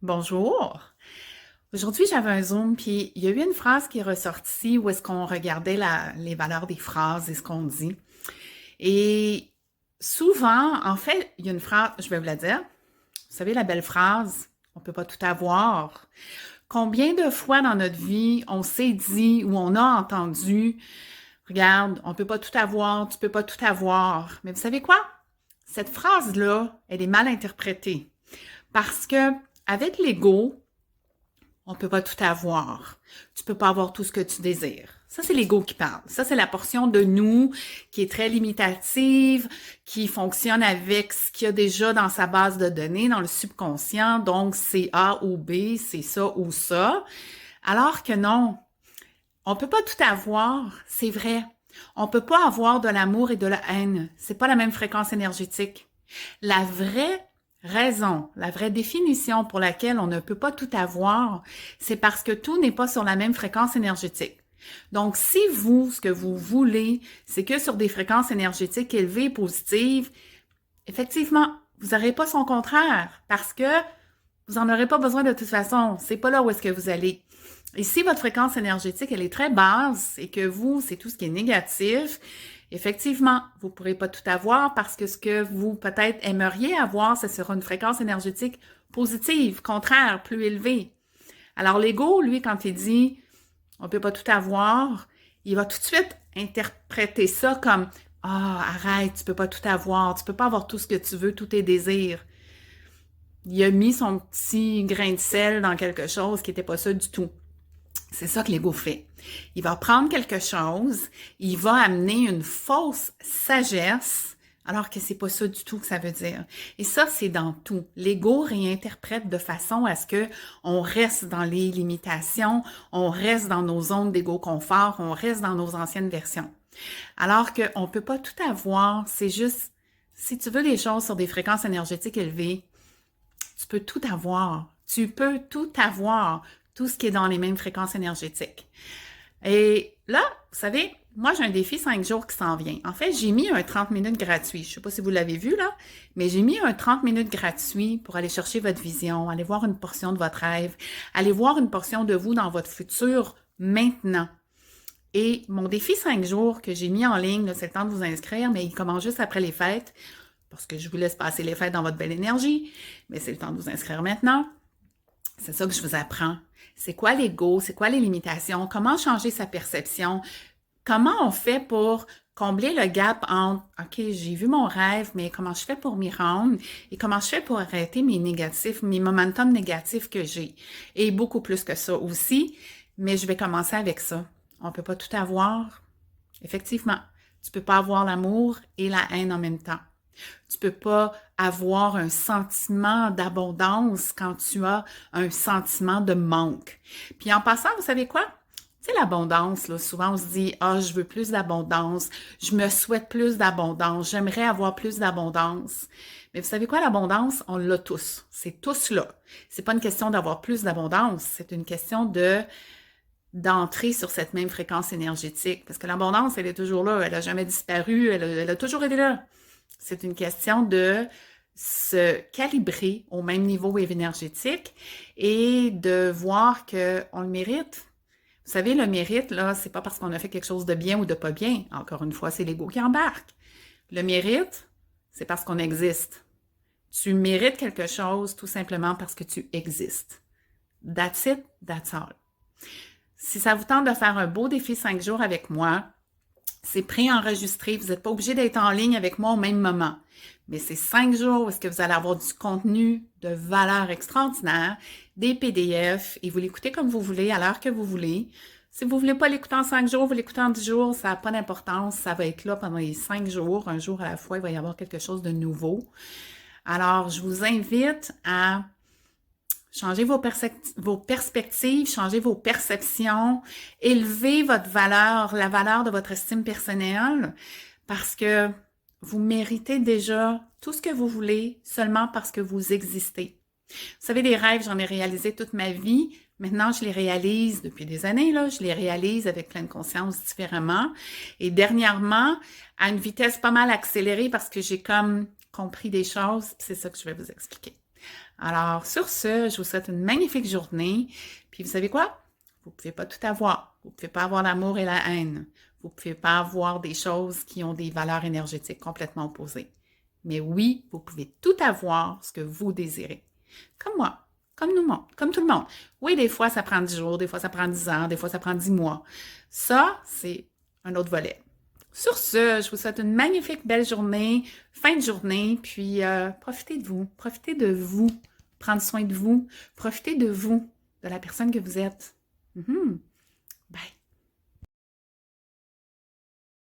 Bonjour. Aujourd'hui, j'avais un Zoom, puis il y a eu une phrase qui est ressortie où est-ce qu'on regardait les valeurs des phrases et ce qu'on dit. Et souvent, en fait, il y a une phrase, je vais vous la dire. Vous savez, la belle phrase, on peut pas tout avoir. Combien de fois dans notre vie on s'est dit ou on a entendu, regarde, on peut pas tout avoir, tu peux pas tout avoir. Mais vous savez quoi? Cette phrase-là, elle est mal interprétée. Parce que avec l'ego, on peut pas tout avoir. Tu peux pas avoir tout ce que tu désires. Ça, c'est l'ego qui parle. Ça, c'est la portion de nous qui est très limitative, qui fonctionne avec ce qu'il y a déjà dans sa base de données, dans le subconscient. Donc, c'est A ou B, c'est ça ou ça. Alors que non, on peut pas tout avoir, c'est vrai. On peut pas avoir de l'amour et de la haine. C'est pas la même fréquence énergétique. La vraie raison, la vraie définition pour laquelle on ne peut pas tout avoir, c'est parce que tout n'est pas sur la même fréquence énergétique. Donc, si vous, ce que vous voulez, c'est que sur des fréquences énergétiques élevées et positives, effectivement, vous n'aurez pas son contraire parce que vous n'en aurez pas besoin de toute façon. C'est pas là où est-ce que vous allez. Et si votre fréquence énergétique, elle est très basse et que vous, c'est tout ce qui est négatif, effectivement, vous ne pourrez pas tout avoir parce que ce que vous peut-être aimeriez avoir, ce sera une fréquence énergétique positive, contraire, plus élevée. Alors l'ego, lui, quand il dit on ne peut pas tout avoir, il va tout de suite interpréter ça comme ah, arrête, tu peux pas tout avoir, tu peux pas avoir tout ce que tu veux, tous tes désirs. Il a mis son petit grain de sel dans quelque chose qui n'était pas ça du tout. C'est ça que l'ego fait. Il va prendre quelque chose, il va amener une fausse sagesse, alors que c'est pas ça du tout que ça veut dire. Et ça, c'est dans tout. L'ego réinterprète de façon à ce que on reste dans les limitations, on reste dans nos zones d'ego confort, on reste dans nos anciennes versions. Alors qu'on peut pas tout avoir, c'est juste, si tu veux les choses sur des fréquences énergétiques élevées, tu peux tout avoir. Tu peux tout avoir, tout ce qui est dans les mêmes fréquences énergétiques. Et là, vous savez, moi, j'ai un défi 5 jours qui s'en vient. En fait, j'ai mis un 30 minutes gratuit. Je ne sais pas si vous l'avez vu, là, mais j'ai mis un 30 minutes gratuit pour aller chercher votre vision, aller voir une portion de votre rêve, aller voir une portion de vous dans votre futur maintenant. Et mon défi 5 jours que j'ai mis en ligne, c'est le temps de vous inscrire, mais il commence juste après les fêtes, parce que je vous laisse passer les fêtes dans votre belle énergie, mais c'est le temps de vous inscrire maintenant. C'est ça que je vous apprends. C'est quoi l'ego? C'est quoi les limitations? Comment changer sa perception? Comment on fait pour combler le gap entre OK, j'ai vu mon rêve, mais comment je fais pour m'y rendre? Et comment je fais pour arrêter mes négatifs, mes momentum négatifs que j'ai? Et beaucoup plus que ça aussi, mais je vais commencer avec ça. On ne peut pas tout avoir. Effectivement, tu ne peux pas avoir l'amour et la haine en même temps. Tu peux pas avoir un sentiment d'abondance quand tu as un sentiment de manque. Puis en passant, vous savez quoi? Tu sais, l'abondance, là, souvent on se dit, ah, je veux plus d'abondance, je me souhaite plus d'abondance, j'aimerais avoir plus d'abondance. Mais vous savez quoi, l'abondance, on l'a tous. C'est tous là. C'est pas une question d'avoir plus d'abondance, c'est une question d'entrer sur cette même fréquence énergétique. Parce que l'abondance, elle est toujours là, elle n'a jamais disparu, elle a toujours été là. C'est une question de se calibrer au même niveau énergétique et de voir qu'on le mérite. Vous savez, le mérite, là, c'est pas parce qu'on a fait quelque chose de bien ou de pas bien. Encore une fois, c'est l'ego qui embarque. Le mérite, c'est parce qu'on existe. Tu mérites quelque chose tout simplement parce que tu existes. That's it, that's all. Si ça vous tente de faire un beau défi 5 jours avec moi, c'est préenregistré. Vous n'êtes pas obligé d'être en ligne avec moi au même moment. Mais c'est 5 jours où est-ce que vous allez avoir du contenu de valeur extraordinaire, des PDF, et vous l'écoutez comme vous voulez, à l'heure que vous voulez. Si vous ne voulez pas l'écouter en 5 jours, vous l'écoutez en 10 jours, ça n'a pas d'importance. Ça va être là pendant les 5 jours. Un jour à la fois, il va y avoir quelque chose de nouveau. Alors, je vous invite à changer vos perspectives, changer vos perceptions, élever votre valeur, la valeur de votre estime personnelle, parce que vous méritez déjà tout ce que vous voulez seulement parce que vous existez. Vous savez, des rêves, j'en ai réalisé toute ma vie. Maintenant, je les réalise depuis des années, là, je les réalise avec pleine conscience différemment. Et dernièrement, à une vitesse pas mal accélérée parce que j'ai comme compris des choses, c'est ça que je vais vous expliquer. Alors, sur ce, je vous souhaite une magnifique journée. Puis, vous savez quoi? Vous ne pouvez pas tout avoir. Vous ne pouvez pas avoir l'amour et la haine. Vous ne pouvez pas avoir des choses qui ont des valeurs énergétiques complètement opposées. Mais oui, vous pouvez tout avoir ce que vous désirez. Comme moi, comme tout le monde. Oui, des fois, ça prend 10 jours, des fois, ça prend 10 ans, des fois, ça prend 10 mois. Ça, c'est un autre volet. Sur ce, je vous souhaite une magnifique belle journée, fin de journée, puis profitez de vous, prendre soin de vous, profitez de vous, de la personne que vous êtes. Mhm.